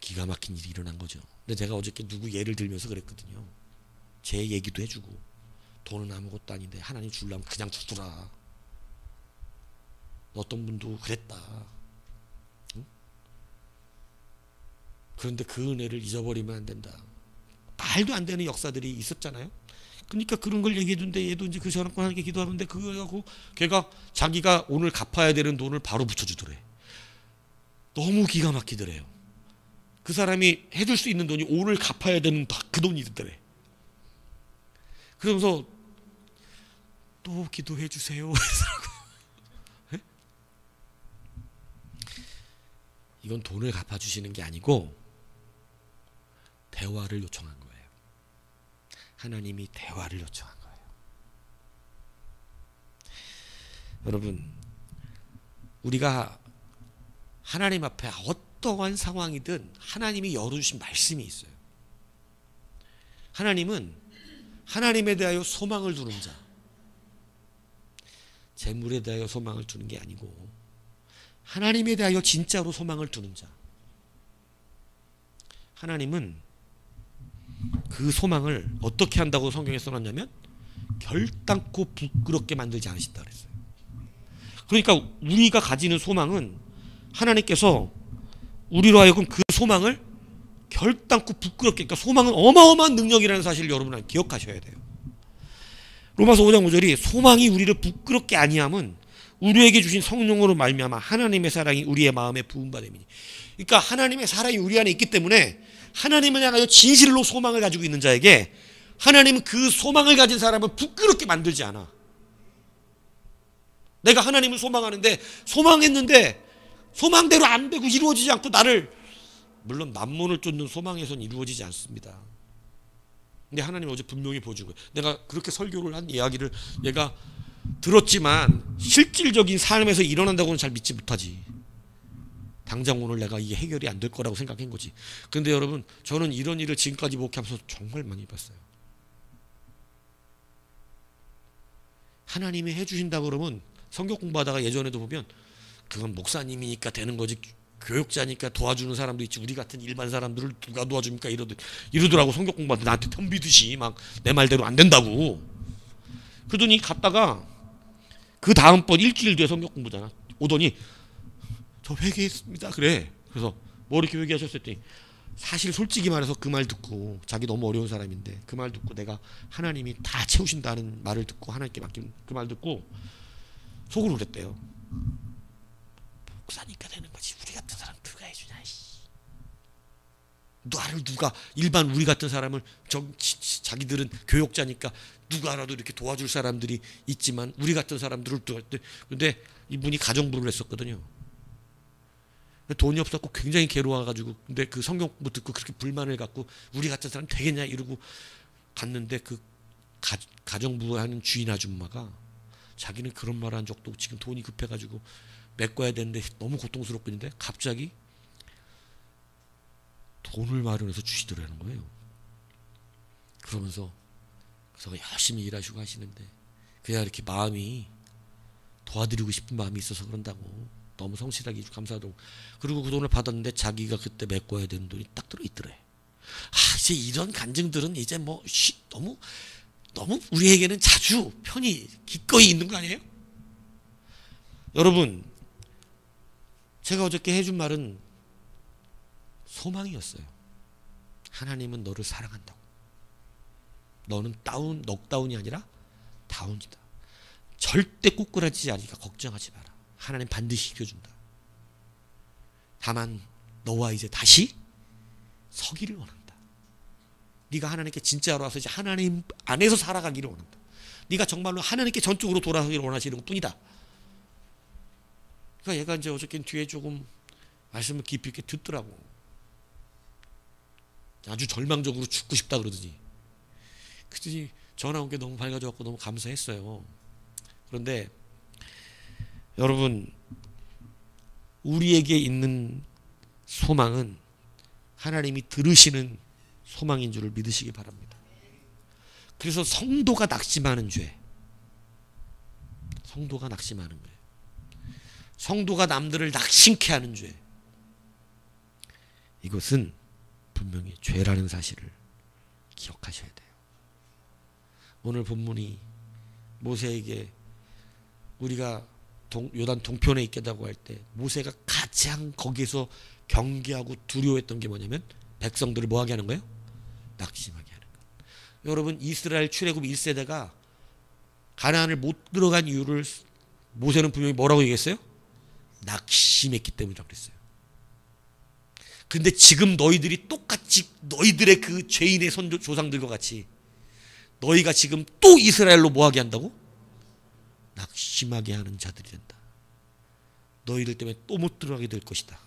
기가 막힌 일이 일어난 거죠. 근데 제가 어저께 누구 예를 들면서 그랬거든요. 제 얘기도 해주고 돈은 아무것도 아닌데 하나님 주려면 그냥 주더라. 어떤 분도 그랬다. 응? 그런데 그 은혜를 잊어버리면 안 된다. 말도 안 되는 역사들이 있었잖아요. 그러니까 그런 걸 얘기해준데 얘도 이제 그 전화권 하나님께 기도하는데 그거 하고 걔가 자기가 오늘 갚아야 되는 돈을 바로 붙여주더래. 너무 기가 막히더래요. 그 사람이 해줄 수 있는 돈이 오늘 갚아야 되는 그 돈이 있더래. 그러면서 또 기도해 주세요. 이건 돈을 갚아주시는 게 아니고 대화를 요청한 거예요. 하나님이 대화를 요청한 거예요. 여러분, 우리가 하나님 앞에 어떠한 상황이든 하나님이 열어주신 말씀이 있어요. 하나님은 하나님에 대하여 소망을 두는 자, 재물에 대하여 소망을 두는 게 아니고 하나님에 대하여 진짜로 소망을 두는 자. 하나님은 그 소망을 어떻게 한다고 성경에 써놨냐면 결단코 부끄럽게 만들지 않으신다 그랬어요. 그러니까 우리가 가지는 소망은 하나님께서 우리로 하여금 그 소망을 결단코 부끄럽게, 그러니까 소망은 어마어마한 능력이라는 사실을 여러분은 기억하셔야 돼요. 로마서 5장 5절이 소망이 우리를 부끄럽게 아니함은 우리에게 주신 성령으로 말미암아 하나님의 사랑이 우리의 마음에 부음받음이니. 그러니까 하나님의 사랑이 우리 안에 있기 때문에 하나님을 향하여 진실로 소망을 가지고 있는 자에게 하나님은 그 소망을 가진 사람을 부끄럽게 만들지 않아. 내가 하나님을 소망하는데 소망했는데 소망대로 안 되고 이루어지지 않고 나를, 물론 만몬을 쫓는 소망에선 이루어지지 않습니다. 근데 하나님 어제 분명히 보여준 거예요. 내가 그렇게 설교를 한 이야기를 얘가 들었지만 실질적인 삶에서 일어난다고는 잘 믿지 못하지. 당장 오늘 내가 이게 해결이 안 될 거라고 생각한 거지. 근데 여러분, 저는 이런 일을 지금까지 목회하면서 정말 많이 봤어요. 하나님이 해주신다 그러면 성경 공부하다가 예전에도 보면 그건 목사님이니까 되는 거지, 교육자니까 도와주는 사람도 있지, 우리 같은 일반 사람들을 누가 도와줍니까 이러더라고. 성경 공부하다 나한테 덤비듯이 막 내 말대로 안 된다고. 그러더니 갔다가 그 다음번 일주일 뒤에 성경 공부잖아. 오더니 저 회개했습니다 그래. 그래서 뭐 이렇게 회개하셨을 때 사실 솔직히 말해서 그 말 듣고, 자기 너무 어려운 사람인데 그 말 듣고 내가 하나님이 다 채우신다는 말을 듣고 하나님께 맡긴 그 말 듣고 속으로 그랬대요. 목사니까 되는 거지, 우리 같은 사람 누가 해주냐. 나를 누가, 일반 우리 같은 사람을 자기들은 교육자니까 누가라도 이렇게 도와줄 사람들이 있지만 우리 같은 사람들을 도와줄 때, 근데 이분이 가정부를 했었거든요. 돈이 없었고 굉장히 괴로워가지고, 근데 그 성경 공부 듣고 그렇게 불만을 갖고 우리 같은 사람 되겠냐 이러고 갔는데, 그 가정부 하는 주인 아줌마가 자기는 그런 말 한 적도 없고 지금 돈이 급해가지고 메꿔야 되는데 너무 고통스럽고 있는데 갑자기 돈을 마련해서 주시더라는 거예요. 그러면서 그래서 열심히 일하시고 하시는데 그냥 이렇게 마음이 도와드리고 싶은 마음이 있어서 그런다고, 너무 성실하게 감사하다고. 그리고 그 돈을 받았는데 자기가 그때 메꿔야 되는 돈이 딱 들어있더래. 이제 이런 간증들은 이제 뭐 너무 우리에게는 자주 편히 기꺼이 있는 거 아니에요? 여러분, 제가 어저께 해준 말은 소망이었어요. 하나님은 너를 사랑한다고. 너는 넉다운이 아니라 다운이다. 절대 꾸꾸라지지 않으니까 걱정하지 마라. 하나님 반드시 이겨준다. 다만 너와 이제 다시 서기를 원한다. 네가 하나님께 진짜로 와서 이제 하나님 안에서 살아가기를 원한다. 네가 정말로 하나님께 전적으로 돌아서기를 원하시는 것뿐이다. 그러니까 얘가 이제 어저께 뒤에 조금 말씀을 깊이 있게 듣더라고. 아주 절망적으로 죽고 싶다 그러더니, 그러더니 전화 온 게 너무 밝아져갖고 너무 감사했어요. 그런데 여러분, 우리에게 있는 소망은 하나님이 들으시는 소망인 줄을 믿으시기 바랍니다. 그래서 성도가 낙심하는 죄, 성도가 낙심하는 거예요. 성도가 남들을 낙심케 하는 죄, 이것은 분명히 죄라는 사실을 기억하셔야 돼요. 오늘 본문이 모세에게, 우리가 요단 동편에 있겠다고 할 때 모세가 가장 거기서 경계하고 두려워했던 게 뭐냐면 백성들을 뭐하게 하는 거예요? 낙심하게 하는 거예요. 여러분, 이스라엘 출애굽 1세대가 가나안을 못 들어간 이유를 모세는 분명히 뭐라고 얘기했어요? 낙심했기 때문이라고 그랬어요. 근데 지금 너희들이 똑같이 너희들의 그 죄인의 조상들과 같이 너희가 지금 또 이스라엘로 뭐하게 한다고? 낙심하게 하는 자들이 된다. 너희들 때문에 또 못 들어가게 될 것이다.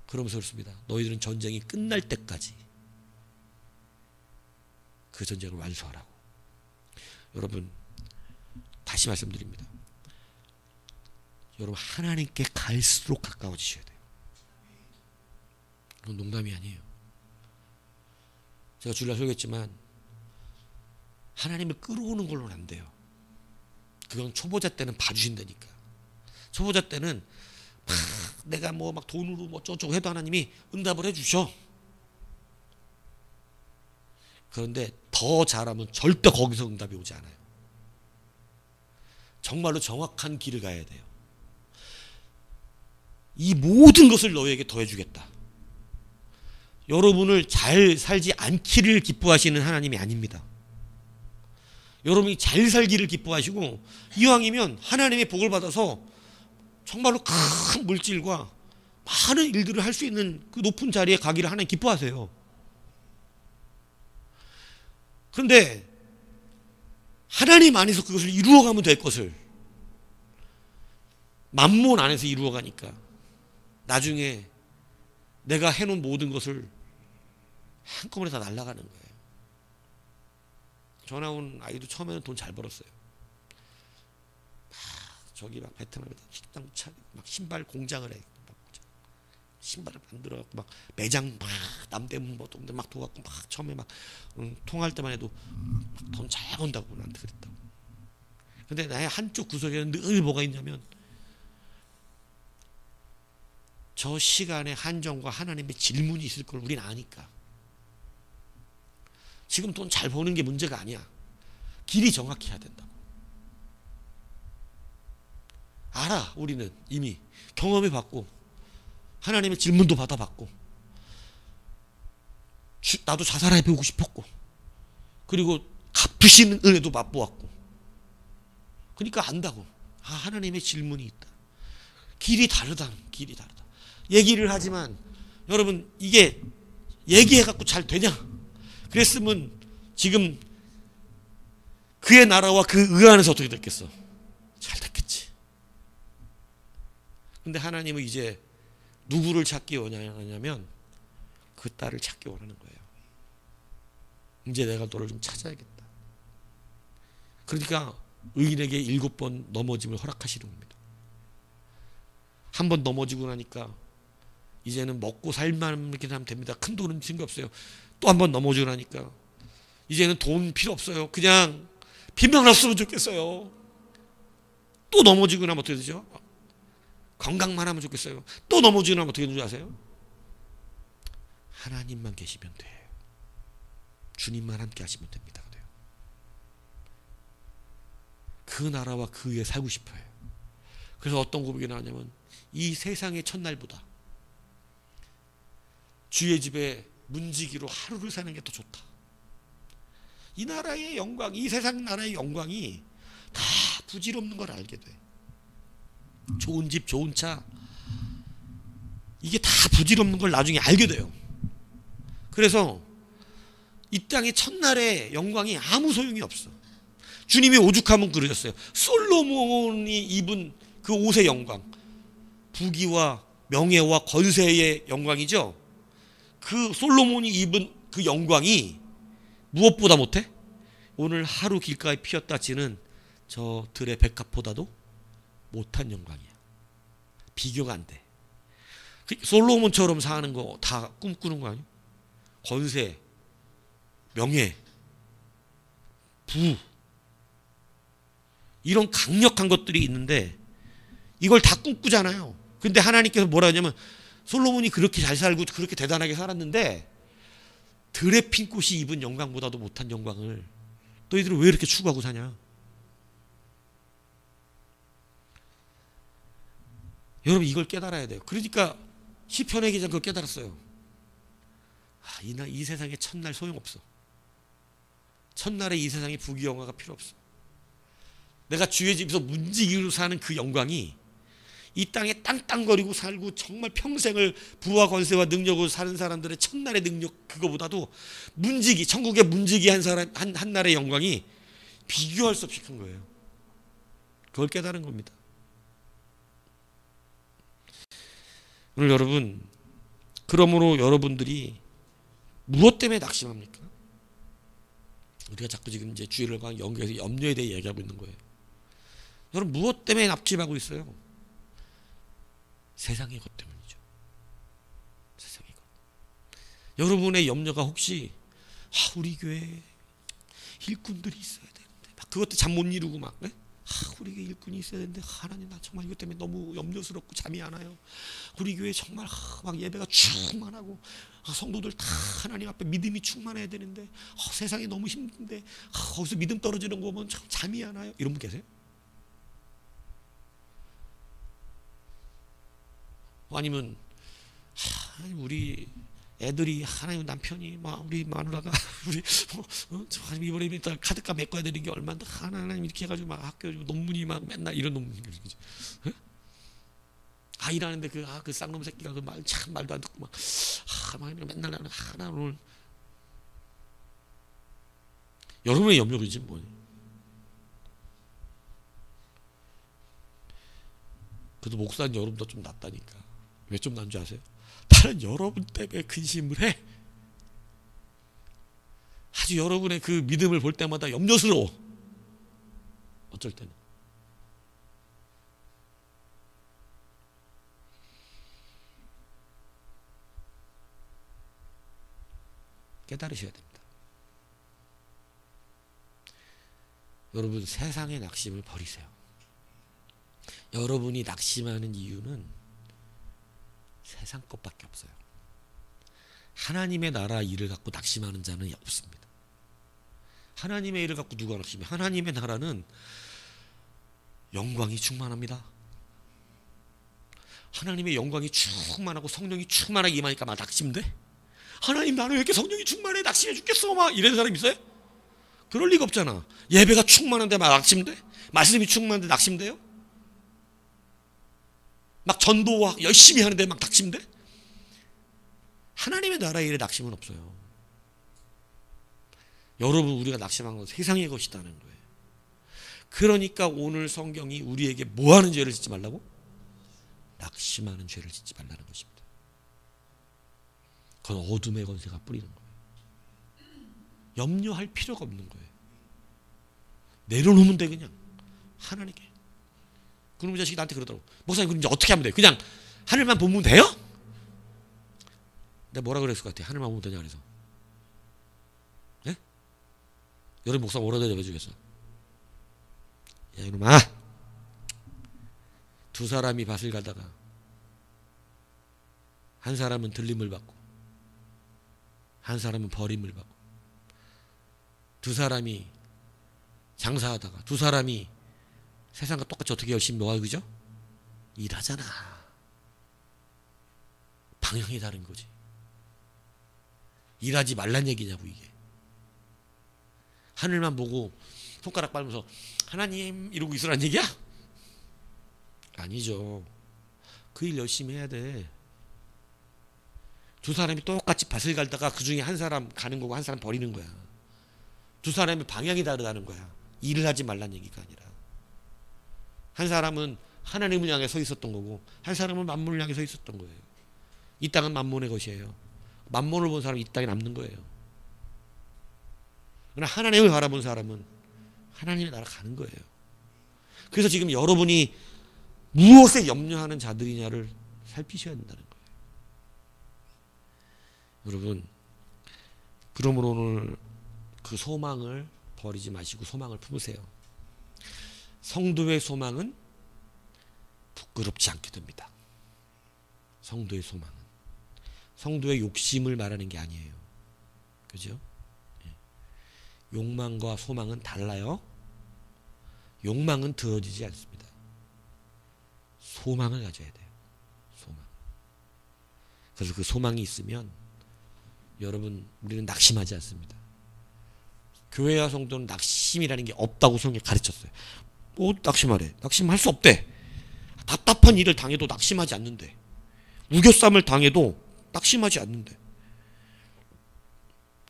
그러면서 그렇습니다. 너희들은 전쟁이 끝날 때까지 그 전쟁을 완수하라고. 여러분, 다시 말씀드립니다. 여러분, 하나님께 갈수록 가까워지셔야 돼요. 그건 농담이 아니에요. 제가 주일날 설교했지만 하나님을 끌어오는 걸로는 안 돼요. 그건 초보자 때는 봐주신다니까. 초보자 때는 막 내가 뭐 막 돈으로 뭐 어쩌고 해도 하나님이 응답을 해주셔. 그런데 더 잘하면 절대 거기서 응답이 오지 않아요. 정말로 정확한 길을 가야 돼요. 이 모든 것을 너희에게 더해주겠다. 여러분을 잘 살지 않기를 기뻐하시는 하나님이 아닙니다. 여러분이 잘 살기를 기뻐하시고, 이왕이면 하나님의 복을 받아서 정말로 큰 물질과 많은 일들을 할 수 있는 그 높은 자리에 가기를 하나님 기뻐하세요. 그런데 하나님 안에서 그것을 이루어가면 될 것을 만몬 안에서 이루어가니까 나중에 내가 해놓은 모든 것을 한꺼번에 다 날아가는 거예요. 전화 온 아이도 처음에는 돈 잘 벌었어요. 막 저기 막 베트남에다 식당 차리고 막 신발 공장을 해. 신발을 만들어 막 매장 막 남대문 뭐 동네 막 도갖고 막 처음에 막 통할 때만 해도 돈 잘 번다고 나한테 그랬다고. 근데 나의 한쪽 구석에는 늘 뭐가 있냐면 저 시간의 한정과 하나님의 질문이 있을 걸 우리는 아니까. 지금 돈 잘 버는 게 문제가 아니야. 길이 정확해야 된다고. 알아. 우리는 이미 경험해봤고 하나님의 질문도 받아봤고 나도 자살해 보고 싶었고 그리고 갚으시는 은혜도 맛보았고 그러니까 안다고. 아, 하나님의 질문이 있다. 길이 다르다. 길이 다르다. 얘기를 하지만 여러분 이게 얘기해갖고 잘 되냐? 그랬으면 지금 그의 나라와 그 의 안에서 어떻게 됐겠어? 잘 됐겠지. 근데 하나님은 이제 누구를 찾기 원하냐면 그 딸을 찾기 원하는 거예요. 이제 내가 너를 좀 찾아야겠다. 그러니까 의인에게 7번 넘어짐을 허락하시는 겁니다. 한 번 넘어지고 나니까 이제는 먹고 살만 하면 됩니다. 큰 돈은 생각 없어요. 또 한 번 넘어지고 나니까 이제는 돈 필요 없어요. 그냥 빈명 났으면 좋겠어요. 또 넘어지고 나면 어떻게 되죠? 건강만 하면 좋겠어요. 또 넘어지고 나면 어떻게 되는 줄 아세요? 하나님만 계시면 돼요. 주님만 함께 하시면 됩니다. 그 나라와 그 위에 살고 싶어요. 그래서 어떤 고백이 나왔냐면 이 세상의 첫날보다 주의 집에 문지기로 하루를 사는 게 더 좋다. 이 나라의 영광, 이 세상 나라의 영광이 다 부질없는 걸 알게 돼. 좋은 집, 좋은 차, 이게 다 부질없는 걸 나중에 알게 돼요. 그래서 이 땅의 첫날의 영광이 아무 소용이 없어. 주님이 오죽하면 그러셨어요. 솔로몬이 입은 그 옷의 영광, 부귀와 명예와 권세의 영광이죠. 그 솔로몬이 입은 그 영광이 무엇보다 못해? 오늘 하루 길가에 피었다 지는 저 들의 백합보다도 못한 영광이야. 비교가 안 돼. 솔로몬처럼 사는 거 다 꿈꾸는 거 아니야? 권세, 명예, 부, 이런 강력한 것들이 있는데 이걸 다 꿈꾸잖아요. 근데 하나님께서 뭐라 하냐면 솔로몬이 그렇게 잘 살고 그렇게 대단하게 살았는데 들의 핀 꽃이 입은 영광보다도 못한 영광을 너희들은 왜 이렇게 추구하고 사냐? 여러분 이걸 깨달아야 돼요. 그러니까 시편의 기자는 그걸 깨달았어요. 아, 이 세상에 첫날 소용없어. 첫날에 이 세상에 부귀영화가 필요 없어. 내가 주의 집에서 문지기로 사는 그 영광이 이 땅에 땅땅거리고 살고 정말 평생을 부와 권세와 능력으로 사는 사람들의 첫날의 능력 그거보다도 문지기, 천국의 문지기 한 사람 한 날의 영광이 비교할 수 없이 큰 거예요. 그걸 깨달은 겁니다. 오늘 여러분, 그러므로 여러분들이 무엇 때문에 낙심합니까? 우리가 자꾸 지금 이제 주일과 연결해서 염려에 대해 얘기하고 있는 거예요. 여러분 무엇 때문에 낙심하고 있어요? 세상의 것 때문이죠. 세상의 것. 여러분의 염려가 혹시 우리 교회에 일꾼들이 있어야 되는데 막 그것도 잠 못 이루고 막 우리 교회 일꾼이 있어야 되는데 하나님 나 정말 이것 때문에 너무 염려스럽고 잠이 안 와요. 우리 교회 정말 막 예배가 충만하고 성도들 다 하나님 앞에 믿음이 충만해야 되는데 세상이 너무 힘든데 거기서 믿음 떨어지는 거 보면 참 잠이 안 와요. 이런 분 계세요? 아니면 우리 애들이 하나님 남편이 막 우리 마누라가 우리 이번에 카드값 메꿔야 되는 게 얼마인데 하나님 이렇게 해가지고 막 학교 논문이 막 맨날 이런 논문이 그죠? 일하는데 그 쌍놈 새끼가 그 말 참 말도 안 듣고 막 맨날 나는 하나 오늘 여러분의 염려이지 뭐니? 그래도 목사님 여러분도 좀 낫다니까. 왜 좀 난 줄 아세요? 나는 여러분 때문에 근심을 해. 아주 여러분의 그 믿음을 볼 때마다 염려스러워. 어쩔 때는. 깨달으셔야 됩니다. 여러분, 세상의 낙심을 버리세요. 여러분이 낙심하는 이유는 세상 것밖에 없어요. 하나님의 나라 일을 갖고 낙심하는 자는 없습니다. 하나님의 일을 갖고 누가 낙심해? 하나님의 나라는 영광이 충만합니다. 하나님의 영광이 충만하고 성령이 충만하게 임하니까 막 낙심돼? 하나님, 나는 왜 이렇게 성령이 충만해? 낙심해 죽겠어 막 이런 사람 있어요? 그럴 리가 없잖아. 예배가 충만한데 막 낙심돼? 말씀이 충만한데 낙심돼요? 막 전도 열심히 하는데 막 낙심돼? 하나님의 나라의 일에 낙심은 없어요. 여러분, 우리가 낙심한 건 세상의 것이다는 거예요. 그러니까 오늘 성경이 우리에게 뭐 하는 죄를 짓지 말라고? 낙심하는 죄를 짓지 말라는 것입니다. 그건 어둠의 권세가 뿌리는 거예요. 염려할 필요가 없는 거예요. 내려놓으면 돼. 그냥 하나님께. 그놈의 자식이 나한테 그러더라고. 목사님, 그럼 이제 어떻게 하면 돼? 그냥 하늘만 보면 돼요? 내가 뭐라 그랬을 것 같아? 하늘만 보면 되냐 그래서. 예? 여러분, 목사 뭐라 대답해주겠어? 야 이놈아, 두 사람이 밭을 가다가 한 사람은 들림을 받고 한 사람은 버림을 받고, 두 사람이 장사하다가 두 사람이 세상과 똑같이 어떻게 열심히 모아, 그죠? 일하잖아. 방향이 다른 거지. 일하지 말란 얘기냐고. 이게 하늘만 보고 손가락 빨면서 하나님 이러고 있으란 얘기야? 아니죠. 그 일 열심히 해야 돼. 두 사람이 똑같이 밭을 갈다가 그 중에 한 사람 가는 거고 한 사람 버리는 거야. 두 사람의 방향이 다르다는 거야. 일을 하지 말란 얘기가 아니라. 한 사람은 하나님을 향해 서 있었던 거고 한 사람은 만몬을 향해 서 있었던 거예요. 이 땅은 만몬의 것이에요. 만몬을 본 사람은 이 땅에 남는 거예요. 그러나 하나님을 바라본 사람은 하나님의 나라 가는 거예요. 그래서 지금 여러분이 무엇에 염려하는 자들이냐를 살피셔야 된다는 거예요. 여러분, 그러므로 오늘 그 소망을 버리지 마시고 소망을 품으세요. 성도의 소망은 부끄럽지 않게 됩니다. 성도의 소망은 성도의 욕심을 말하는 게 아니에요. 그죠? 욕망과 소망은 달라요. 욕망은 들어지지 않습니다. 소망을 가져야 돼요. 소망. 그래서 그 소망이 있으면 여러분, 우리는 낙심하지 않습니다. 교회와 성도는 낙심이라는 게 없다고 성경이 가르쳤어요. 낙심하래. 낙심할 수 없대. 답답한 일을 당해도 낙심하지 않는데, 우겨쌈을 당해도 낙심하지 않는데,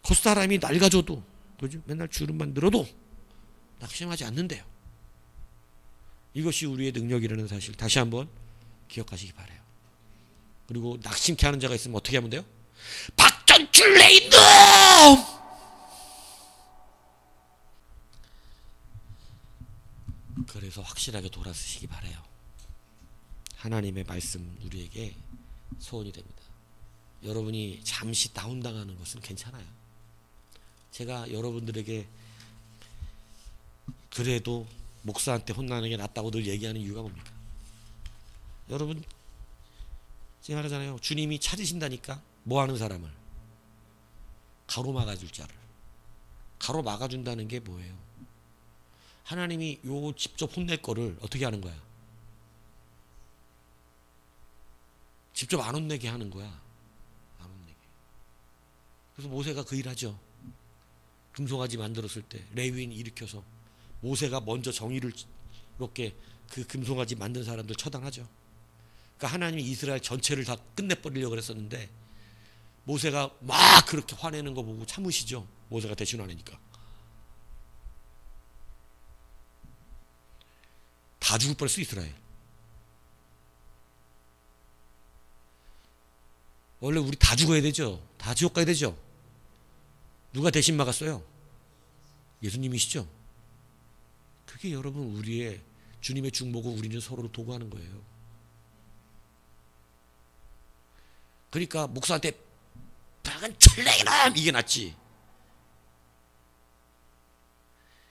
겉사람이 낡아져도, 그죠? 맨날 주름만 들어도 낙심하지 않는데요. 이것이 우리의 능력이라는 사실 다시 한번 기억하시기 바라요. 그리고 낙심케 하는 자가 있으면 어떻게 하면 돼요? 박전출 내 이놈! 그래서 확실하게 돌아서시기 바라요. 하나님의 말씀 우리에게 소원이 됩니다. 여러분이 잠시 다운당하는 것은 괜찮아요. 제가 여러분들에게 그래도 목사한테 혼나는 게 낫다고 늘 얘기하는 이유가 뭡니까? 여러분, 제가 말하잖아요. 주님이 찾으신다니까 뭐 하는 사람을? 가로막아줄 자를. 가로막아준다는 게 뭐예요? 하나님이 요 직접 혼낼 거를 어떻게 하는 거야? 직접 안 혼내게 하는 거야. 안 혼내게. 그래서 모세가 그 일하죠. 금송아지 만들었을 때 레위인 일으켜서 모세가 먼저 정의를 이렇게 그 금송아지 만든 사람들 처단하죠. 그러니까 하나님이 이스라엘 전체를 다 끝내버리려고 그랬었는데 모세가 막 그렇게 화내는 거 보고 참으시죠. 모세가 대신 화내니까. 다 죽을 뻔했어 이스라엘. 원래 우리 다 죽어야 되죠. 다 지옥 가야 되죠. 누가 대신 막았어요? 예수님이시죠. 그게 여러분 우리의 주님의 중보고 우리는 서로를 도구하는 거예요. 그러니까 목사한테 팍 작은 철레이놈 이게 낫지.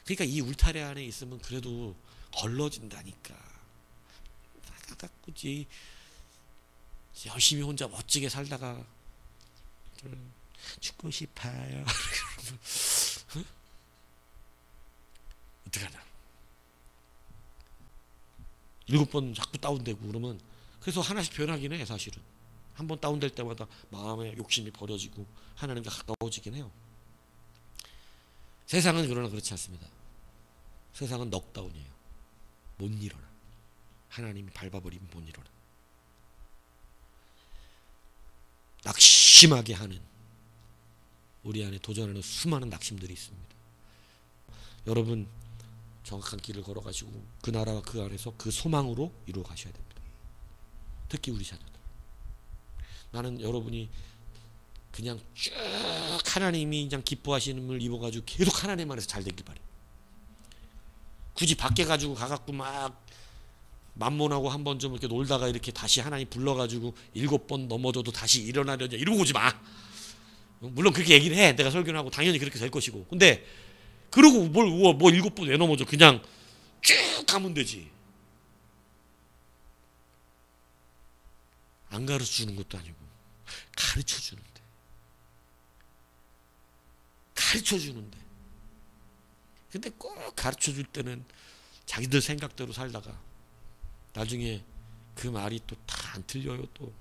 그러니까 이 울타리 안에 있으면 그래도 걸러진다니까. 굳이 열심히 혼자 멋지게 살다가 죽고 싶어요. 어떡하냐. 7번 자꾸 다운되고 그러면 그래서 하나씩 변하긴 해. 사실은 한 번 다운될 때마다 마음의 욕심이 버려지고 하나님과 가까워지긴 해요. 세상은 그러나 그렇지 않습니다. 세상은 넉다운이에요. 못 일어나. 하나님이 밟아버리면 못 일어나. 낙심하게 하는 우리 안에 도전하는 수많은 낙심들이 있습니다. 여러분 정확한 길을 걸어가시고 그 나라와 그 안에서 그 소망으로 이루어 가셔야 됩니다. 특히 우리 자녀들. 나는 여러분이 그냥 쭉 하나님이 그냥 기뻐하시는 걸 입어가지고 계속 하나님 안에서 잘 되길 바래요. 굳이 밖에 가지고 가갖고 막 만몬하고 한번 좀 이렇게 놀다가 이렇게 다시 하나님 불러가지고 7번 넘어져도 다시 일어나려냐 이러고 오지 마. 물론 그렇게 얘기를 해. 내가 설교를 하고 당연히 그렇게 될 것이고. 근데 그러고 뭘 7번 왜 넘어져. 그냥 쭉 가면 되지. 안 가르쳐주는 것도 아니고 가르쳐주는데. 가르쳐주는데. 근데 꼭 가르쳐줄 때는 자기들 생각대로 살다가 나중에 그 말이 또 다 안 틀려요. 또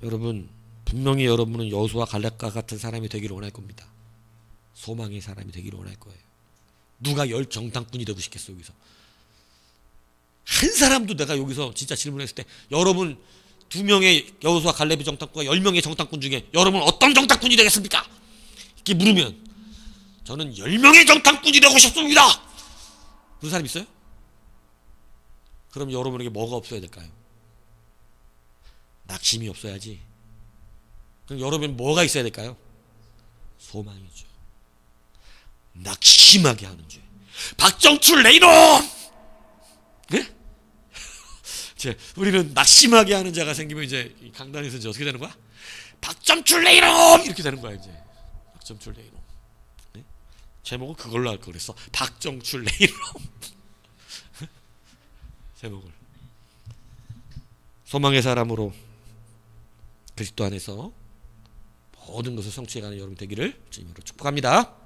여러분 분명히 여러분은 여호수아 갈렙과 같은 사람이 되기를 원할 겁니다. 소망의 사람이 되기를 원할 거예요. 누가 열 정탐꾼이 되고 싶겠어. 여기서 한 사람도 내가 여기서 진짜 질문했을 때 여러분 2명의 여호수아 갈렙의 정탐꾼과 10명의 정탐꾼 중에 여러분 어떤 정탐꾼이 되겠습니까? 이렇게 물으면 저는 10명의 정탐꾼이 되고 싶습니다. 그런 사람 있어요? 그럼 여러분에게 뭐가 없어야 될까요? 낙심이 없어야지. 그럼 여러분은 뭐가 있어야 될까요? 소망이죠. 낙심하게 하는 죄. 박정출 내 이놈! 네? 우리는 낙심하게 하는 자가 생기면 이제 강단에서 이제 어떻게 되는 거야? 박정출 내 이놈! 이렇게 되는 거야 이제. 박정출 내 이놈. 네? 제목은 그걸로 할 걸 그랬어. 박정출 내 이놈. 제목을. 소망의 사람으로 그리스도 안에서 모든 것을 성취해가는 여러분 되기를 주님으로 축복합니다.